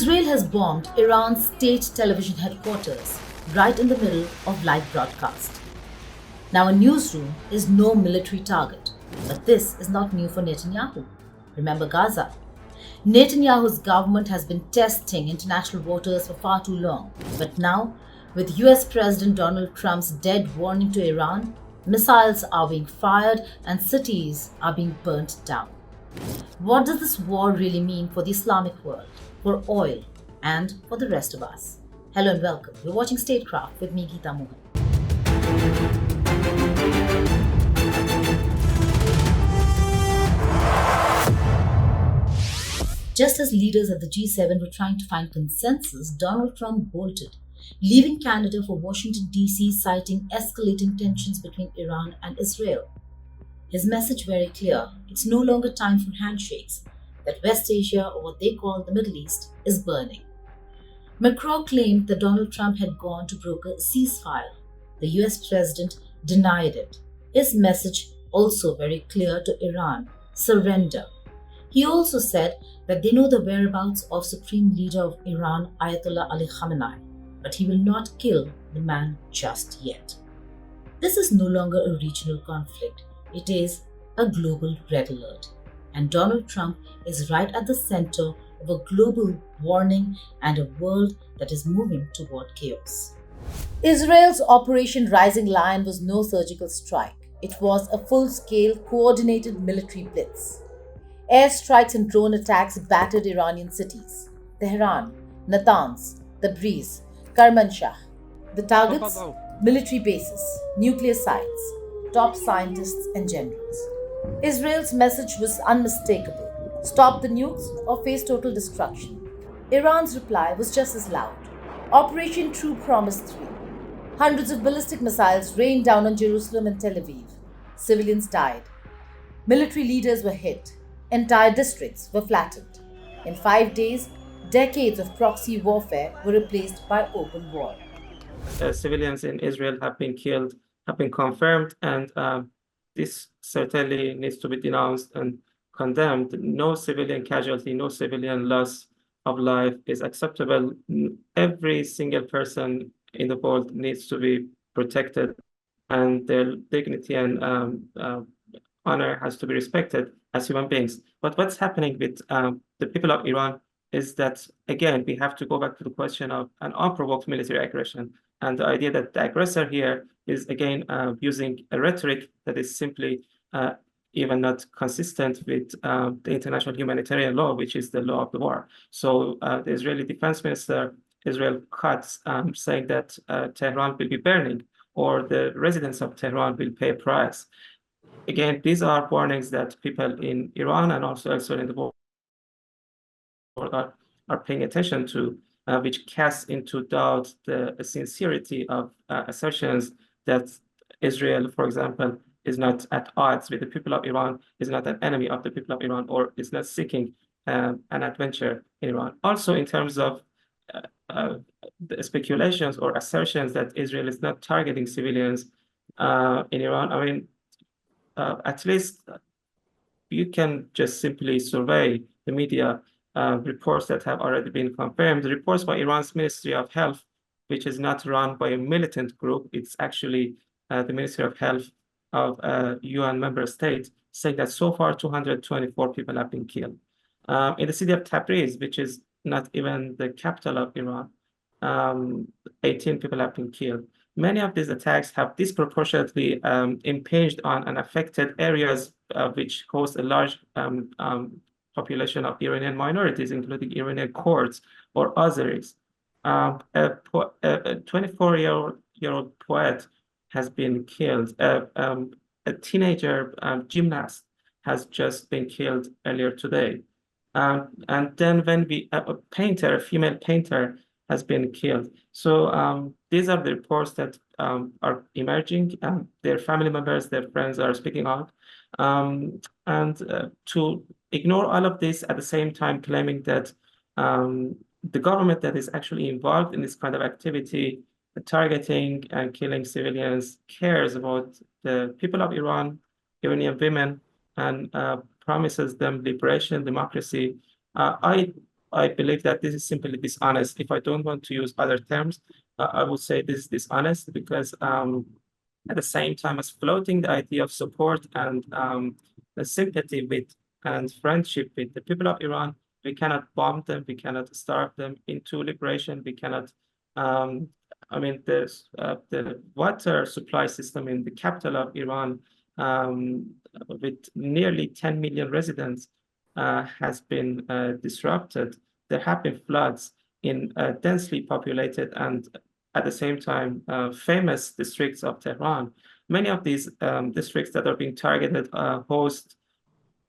Israel has bombed Iran's state television headquarters right in the middle of live broadcast. Now, a newsroom is no military target, but this is not new for Netanyahu. Remember Gaza? Netanyahu's government has been testing international waters for far too long, but now, with US President Donald Trump's dead warning to Iran, missiles are being fired and cities are being burnt down. What does this war really mean for the Islamic world, for oil, and for the rest of us? Hello and welcome. You're watching Statecraft with me, Geeta Mohan. Just as leaders at the G7 were trying to find consensus, Donald Trump bolted, leaving Canada for Washington, D.C., citing escalating tensions between Iran and Israel. His message very clear: it's no longer time for handshakes, that West Asia, or what they call the Middle East, is burning. Macron claimed that Donald Trump had gone to broker a ceasefire. The US president denied it. His message also very clear to Iran: surrender. He also said that they know the whereabouts of Supreme Leader of Iran, Ayatollah Ali Khamenei, but he will not kill the man just yet. This is no longer a regional conflict. It is a global red alert. And Donald Trump is right at the center of a global warning and a world that is moving toward chaos. Israel's Operation Rising Lion was no surgical strike. It was a full-scale, coordinated military blitz. Airstrikes and drone attacks battered Iranian cities: Tehran, Natanz, Tabriz, Kermanshah. The targets? Military bases, nuclear sites, top scientists and generals. Israel's message was unmistakable: stop the nukes or face total destruction. Iran's reply was just as loud. Operation True Promise 3. Hundreds of ballistic missiles rained down on Jerusalem and Tel Aviv. Civilians died. Military leaders were hit. Entire districts were flattened. In 5 days, decades of proxy warfare were replaced by open war. Civilians in Israel have been killed, have been confirmed, and this certainly needs to be denounced and condemned. No civilian casualty, no civilian loss of life is acceptable. Every single person in the world needs to be protected, and their dignity and honor has to be respected as human beings. But what's happening with the people of Iran is that, again, we have to go back to the question of an unprovoked military aggression, and the idea that the aggressor here is, again, using a rhetoric that is simply even not consistent with the international humanitarian law, which is the law of the war. So the Israeli defense minister, Israel cuts, saying that Tehran will be burning, or the residents of Tehran will pay a price. Again, these are warnings that people in Iran and also elsewhere in the world are paying attention to, which casts into doubt the sincerity of assertions that Israel, for example, is not at odds with the people of Iran, is not an enemy of the people of Iran, or is not seeking an adventure in Iran. Also, in terms of the speculations or assertions that Israel is not targeting civilians in Iran, I mean, at least you can just simply survey the media reports that have already been confirmed. The reports by Iran's Ministry of Health, which is not run by a militant group, it's actually the Ministry of Health of a UN member state, saying that so far 224 people have been killed. In the city of Tabriz, which is not even the capital of Iran, 18 people have been killed. Many of these attacks have disproportionately impinged on and affected areas which host a large population of Iranian minorities, including Iranian Kurds or Azeris. A 24-year-old poet has been killed. A teenager gymnast has just been killed earlier today. And then when a painter, a female painter, has been killed. So these are the reports that are emerging. Their family members, their friends are speaking out. And to ignore all of this at the same time, claiming that the government that is actually involved in this kind of activity, targeting and killing civilians, cares about the people of Iran, Iranian women, and promises them liberation, democracy. I I believe that this is simply dishonest. If I don't want to use other terms, I would say this is dishonest because at the same time as floating the idea of support and the sympathy with and friendship with the people of Iran, we cannot bomb them, we cannot starve them into liberation, we cannot I mean, the water supply system in the capital of Iran, with nearly 10 million residents, has been disrupted. There have been floods in densely populated and at the same time famous districts of Tehran. Many of these districts that are being targeted host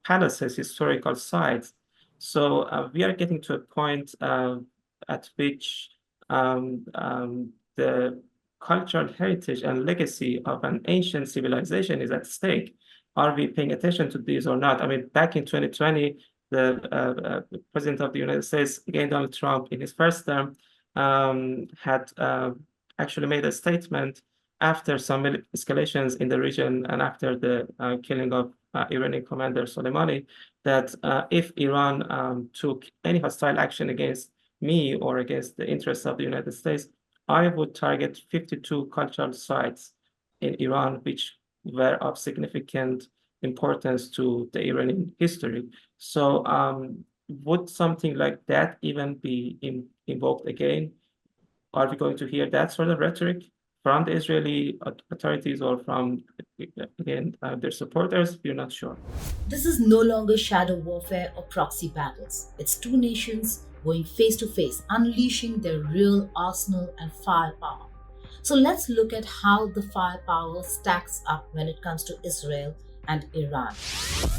palaces, historical sites. So we are getting to a point at which the cultural heritage and legacy of an ancient civilization is at stake. Are we paying attention to these or not? I mean, back in 2020, the President of the United States, again, Donald Trump, in his first term, had actually made a statement after some escalations in the region and after the killing of Iranian commander Soleimani, that if Iran took any hostile action against me or against the interests of the United States, I would target 52 cultural sites in Iran, which were of significant importance to the Iranian history. So would something like that even be invoked again? Are we going to hear that sort of rhetoric from the Israeli authorities or from, again, their supporters? We're not sure. This is no longer shadow warfare or proxy battles. It's two nations going face to face, unleashing their real arsenal and firepower. So let's look at how the firepower stacks up when it comes to Israel and Iran.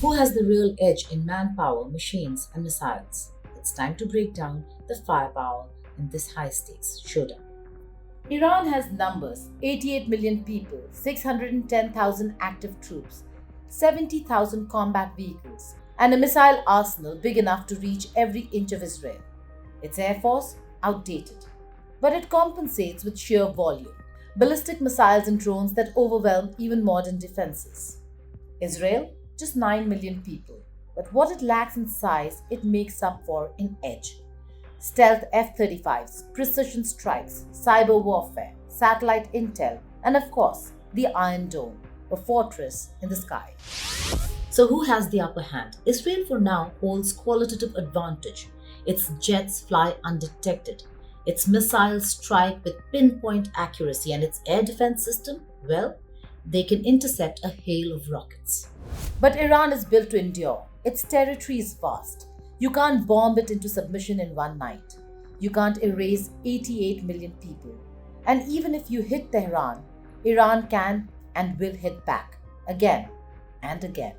Who has the real edge in manpower, machines, and missiles? It's time to break down the firepower in this high-stakes showdown. Iran has numbers: 88 million people, 610,000 active troops, 70,000 combat vehicles, and a missile arsenal big enough to reach every inch of Israel. Its air force, outdated. But it compensates with sheer volume, ballistic missiles and drones that overwhelm even modern defenses. Israel, just 9 million people, but what it lacks in size, it makes up for in edge. Stealth F-35s, precision strikes, cyber warfare, satellite intel, and of course, the Iron Dome, a fortress in the sky. So who has the upper hand? Israel for now holds qualitative advantage. Its jets fly undetected. Its missiles strike with pinpoint accuracy, and its air defense system, well, they can intercept a hail of rockets. But Iran is built to endure. Its territory is vast. You can't bomb it into submission in one night. You can't erase 88 million people. And even if you hit Tehran, Iran can and will hit back again and again.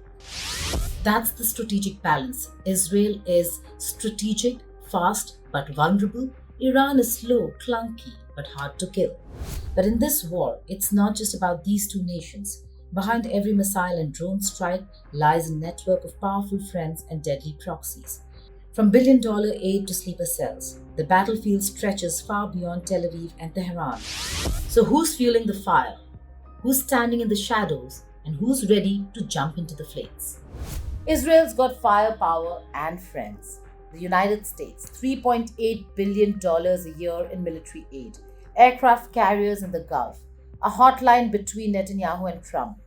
That's the strategic balance. Israel is strategic, fast, but vulnerable. Iran is slow, clunky, but hard to kill. But in this war, it's not just about these two nations. Behind every missile and drone strike lies a network of powerful friends and deadly proxies. From billion-dollar aid to sleeper cells, the battlefield stretches far beyond Tel Aviv and Tehran. So who's fueling the fire? Who's standing in the shadows? And who's ready to jump into the flames? Israel's got firepower and friends. The United States, $3.8 billion a year in military aid, aircraft carriers in the Gulf, a hotline between Netanyahu and Trump.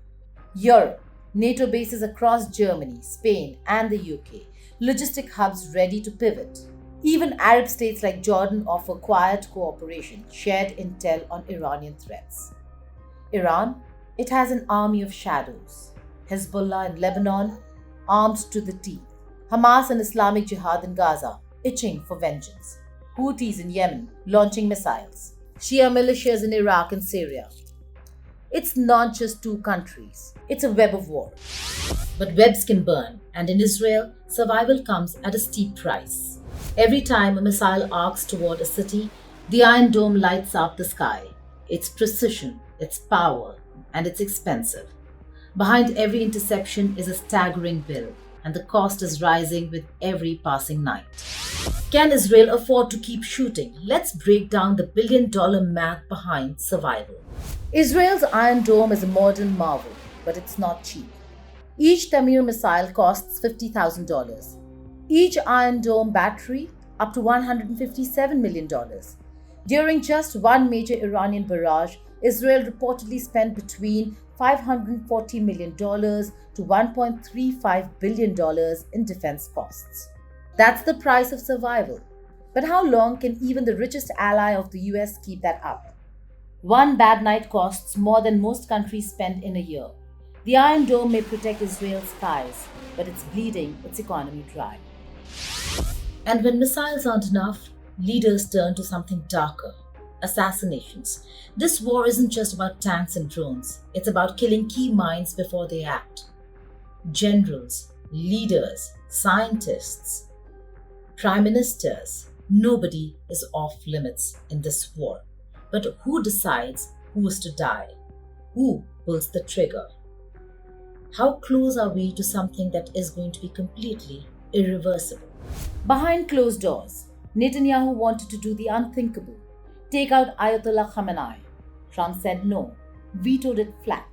Europe, NATO bases across Germany, Spain, and the UK, logistic hubs ready to pivot. Even Arab states like Jordan offer quiet cooperation, shared intel on Iranian threats. Iran, it has an army of shadows. Hezbollah in Lebanon, armed to the teeth. Hamas and Islamic Jihad in Gaza, itching for vengeance. Houthis in Yemen, launching missiles. Shia militias in Iraq and Syria. It's not just two countries, it's a web of war. But webs can burn, and in Israel, survival comes at a steep price. Every time a missile arcs toward a city, the Iron Dome lights up the sky. It's precision, it's power, and it's expensive. Behind every interception is a staggering bill, and the cost is rising with every passing night. Can Israel afford to keep shooting? Let's break down the billion-dollar math behind survival. Israel's Iron Dome is a modern marvel, but it's not cheap. Each Tamir missile costs $50,000. Each Iron Dome battery, up to $157 million. During just one major Iranian barrage, Israel reportedly spent between $540 million to $1.35 billion in defense costs. That's the price of survival. But how long can even the richest ally of the US keep that up? One bad night costs more than most countries spend in a year. The Iron Dome may protect Israel's skies, but it's bleeding its economy dry. And when missiles aren't enough, leaders turn to something darker: assassinations. This war isn't just about tanks and drones, it's about killing key minds before they act. Generals, leaders, scientists, prime ministers, nobody is off limits in this war. But who decides who is to die? Who pulls the trigger? How close are we to something that is going to be completely irreversible? Behind closed doors, Netanyahu wanted to do the unthinkable: take out Ayatollah Khamenei. Trump said no, vetoed it flat.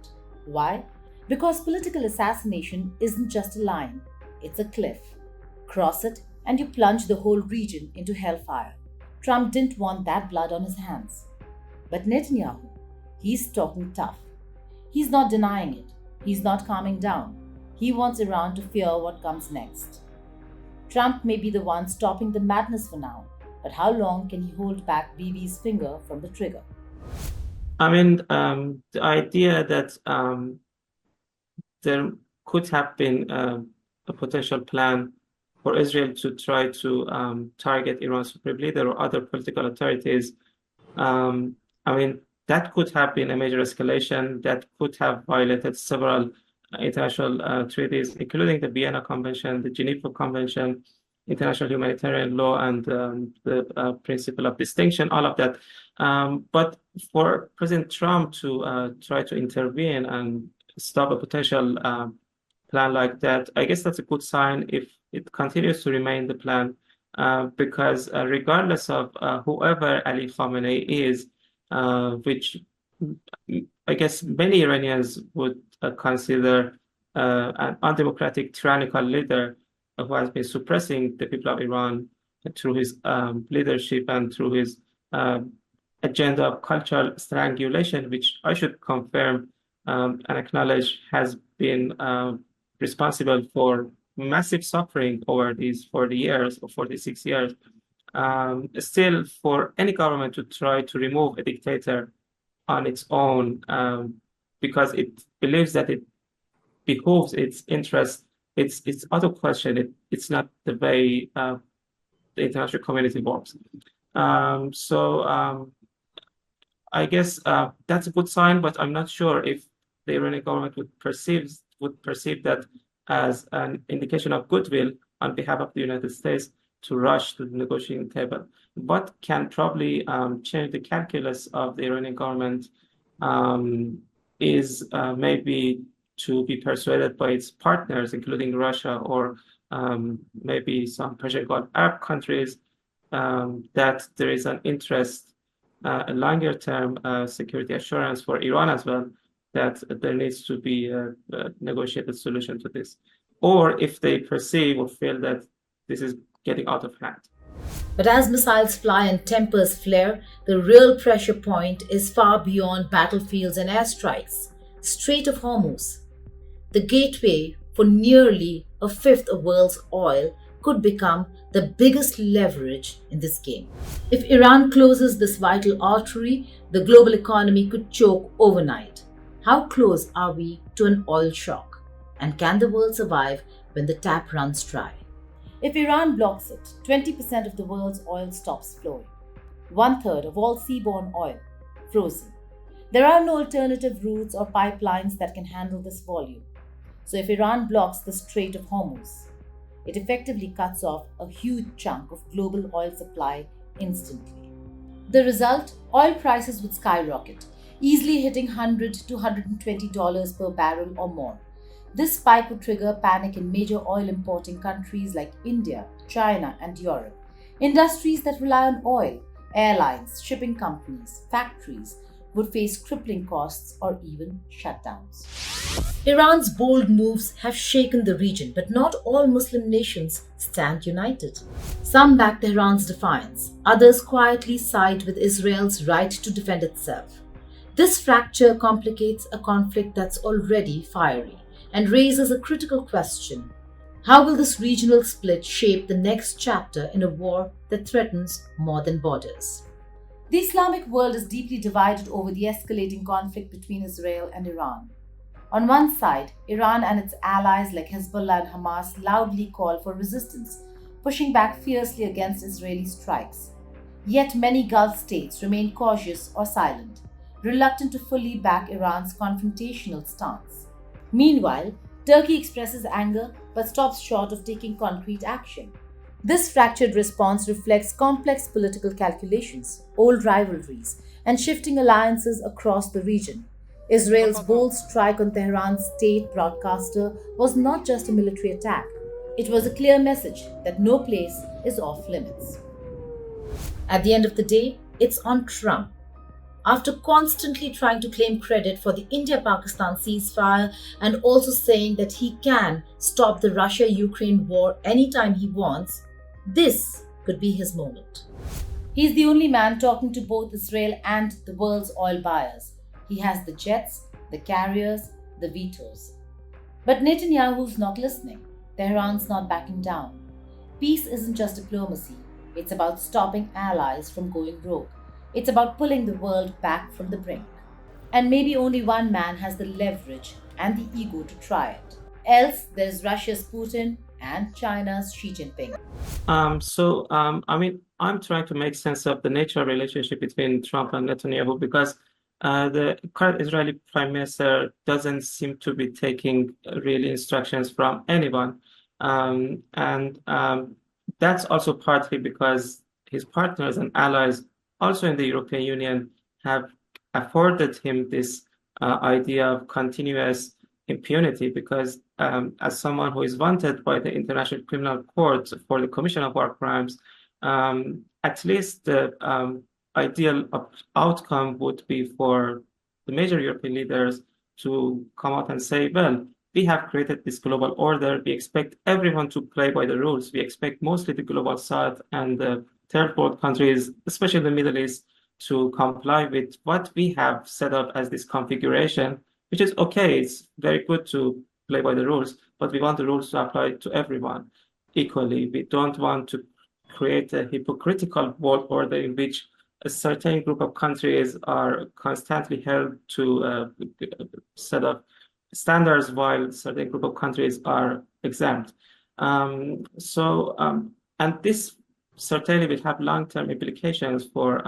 Why? Because political assassination isn't just a line, it's a cliff. Cross it and you plunge the whole region into hellfire. Trump didn't want that blood on his hands. But Netanyahu, he's talking tough. He's not denying it. He's not calming down. He wants Iran to fear what comes next. Trump may be the one stopping the madness for now, but how long can he hold back Bibi's finger from the trigger? I mean, the idea that there could have been a potential plan for Israel to try to target Iran's supreme leader or other political authorities, I mean, that could have been a major escalation that could have violated several international treaties, including the Vienna Convention, the Geneva Convention, international humanitarian law, and the principle of distinction, all of that. But for President Trump to try to intervene and stop a potential plan like that, I guess that's a good sign if it continues to remain the plan, because regardless of whoever Ali Khamenei is, which I guess many Iranians would consider an undemocratic, tyrannical leader who has been suppressing the people of Iran through his leadership and through his agenda of cultural strangulation, which I should confirm and acknowledge has been responsible for massive suffering over these 40 years or 46 years. Still, for any government to try to remove a dictator on its own, because it believes that it behooves its interest, it's out of question. It's not the way the international community works. I guess that's a good sign, but I'm not sure if the Iranian government would perceive that as an indication of goodwill on behalf of the United States to rush to the negotiating table. What can probably change the calculus of the Iranian government is maybe to be persuaded by its partners, including Russia or maybe some Persian Gulf Arab countries, that there is an interest, a longer-term security assurance for Iran as well, that there needs to be a negotiated solution to this. Or if they perceive or feel that this is getting out of hand. But as missiles fly and tempers flare, the real pressure point is far beyond battlefields and airstrikes. Strait of Hormuz, the gateway for nearly a fifth of the world's oil, could become the biggest leverage in this game. If Iran closes this vital artery, the global economy could choke overnight. How close are we to an oil shock? And can the world survive when the tap runs dry? If Iran blocks it, 20% of the world's oil stops flowing. 1/3 of all seaborne oil frozen. There are no alternative routes or pipelines that can handle this volume. So if Iran blocks the Strait of Hormuz, it effectively cuts off a huge chunk of global oil supply instantly. The result? Oil prices would skyrocket, easily hitting $100 to $120 per barrel or more. This spike would trigger panic in major oil importing countries like India, China, and Europe. Industries that rely on oil, airlines, shipping companies, factories, would face crippling costs or even shutdowns. Iran's bold moves have shaken the region, but not all Muslim nations stand united. Some back Tehran's defiance, others quietly side with Israel's right to defend itself. This fracture complicates a conflict that's already fiery and raises a critical question. How will this regional split shape the next chapter in a war that threatens more than borders? The Islamic world is deeply divided over the escalating conflict between Israel and Iran. On one side, Iran and its allies like Hezbollah and Hamas loudly call for resistance, pushing back fiercely against Israeli strikes. Yet many Gulf states remain cautious or silent, reluctant to fully back Iran's confrontational stance. Meanwhile, Turkey expresses anger but stops short of taking concrete action. This fractured response reflects complex political calculations, old rivalries, and shifting alliances across the region. Israel's bold strike on Tehran's state broadcaster was not just a military attack, it was a clear message that no place is off limits. At the end of the day, it's on Trump. After constantly trying to claim credit for the India Pakistan ceasefire and also saying that he can stop the Russia Ukraine war anytime he wants, this could be his moment. He's the only man talking to both Israel and the world's oil buyers. He has the jets, the carriers, the vetoes. But Netanyahu's not listening. Tehran's not backing down. Peace isn't just diplomacy. It's about stopping allies from going rogue. It's about pulling the world back from the brink. And maybe only one man has the leverage and the ego to try it. Else, there's Russia's Putin and China's Xi Jinping. I'm trying to make sense of the nature of relationship between Trump and Netanyahu because the current Israeli Prime Minister doesn't seem to be taking really instructions from anyone. That's also partly because his partners and allies, also in the European Union, have afforded him this idea of continuous impunity because as someone who is wanted by the International Criminal Court for the commission of war crimes, at least the ideal outcome would be for the major European leaders to come out and say, well, we have created this global order. We expect everyone to play by the rules. We expect mostly the global south and the third world countries, especially the Middle East, to comply with what we have set up as this configuration, which is okay. It's very good to play by the rules, but we want the rules to apply to everyone equally. We don't want to create a hypocritical world order in which a certain group of countries are constantly held to a set of standards while a certain group of countries are exempt. And this certainly will have long-term implications for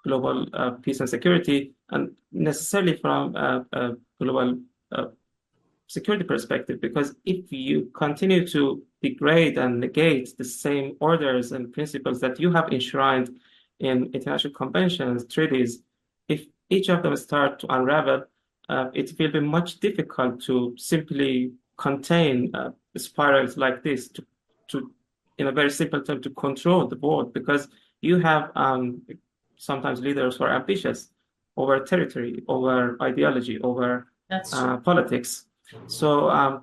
global peace and security, and necessarily from a global security perspective, because if you continue to degrade and negate the same orders and principles that you have enshrined in international conventions, treaties, if each of them start to unravel, it will be much difficult to simply contain spirals like this, to in a very simple term, to control the world, because you have sometimes leaders who are ambitious over territory, over ideology, over politics. So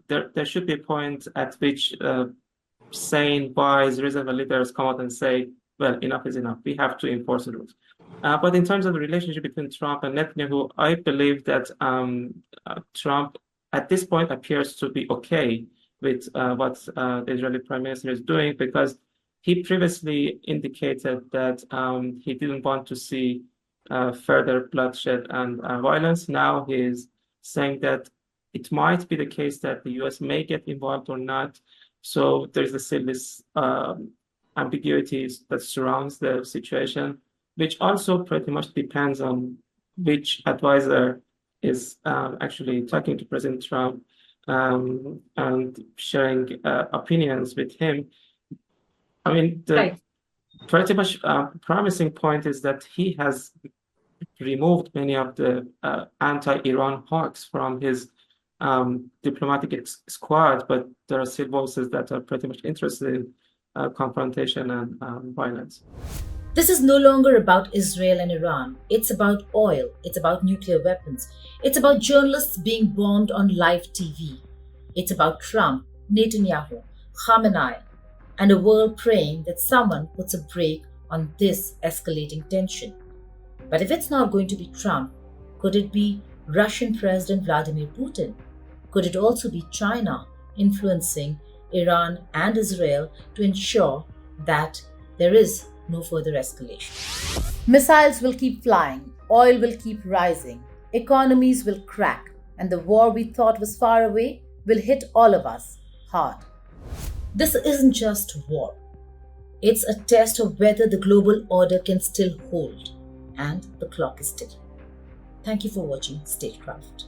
there should be a point at which sane, wise, reasonable leaders come out and say, well, enough is enough. We have to enforce the rules. But in terms of the relationship between Trump and Netanyahu, I believe that Trump at this point appears to be okay with what the Israeli Prime Minister is doing, because he previously indicated that he didn't want to see further bloodshed and violence. Now he's saying that it might be the case that the US may get involved or not. So there's still this ambiguity that surrounds the situation, which also pretty much depends on which advisor is actually talking to President Trump and sharing opinions with him. I mean, the pretty much promising point is that he has removed many of the anti-Iran hawks from his diplomatic squad, but there are still voices that are pretty much interested in confrontation and violence. This is no longer about Israel and Iran. It's about oil. It's about nuclear weapons. It's about journalists being bombed on live TV. It's about Trump, Netanyahu, Khamenei, and a world praying that someone puts a brake on this escalating tension. But if it's not going to be Trump, could it be Russian President Vladimir Putin? Could it also be China influencing Iran and Israel to ensure that there is no further escalation? Missiles will keep flying, oil will keep rising, economies will crack, and the war we thought was far away will hit all of us hard. This isn't just war. It's a test of whether the global order can still hold, and the clock is ticking. Thank you for watching Statecraft.